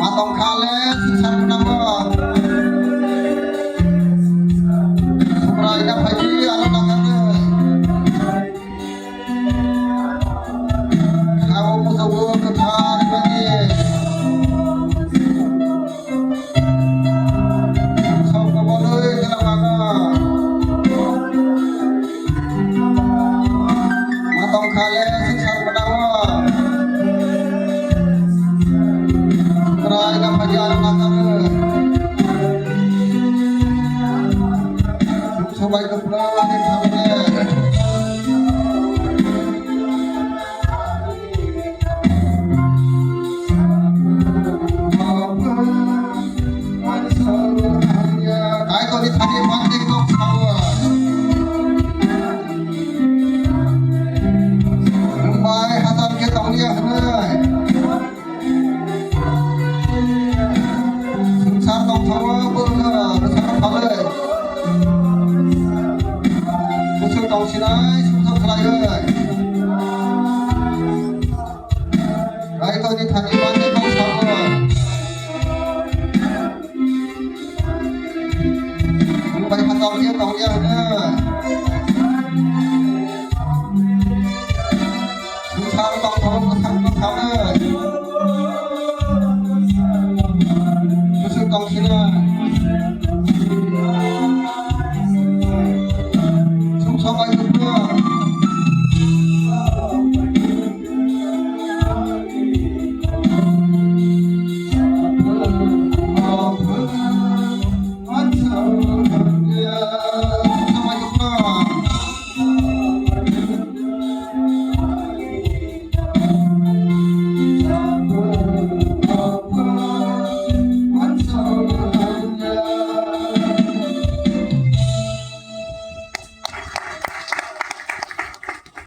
Matong kale susah menambah. Sumrainya pagi anu nakane. Kamu musuh ketar bagi. Sok keboleh kelakaga. Matong kale susah menambah. Sumrainya pagi anu nakane. Sampai ke pulau di kawasan. Ai to di thani mandi to khawa. Mumbai hasan ke taulia hanai. Sungsar tong khawa purna besar phale. Musuh tong sinai sungsar khalai. Ai to di thani mandi to khawa. Mumbai hasan ke taulia hanai. Sungsar tong khawa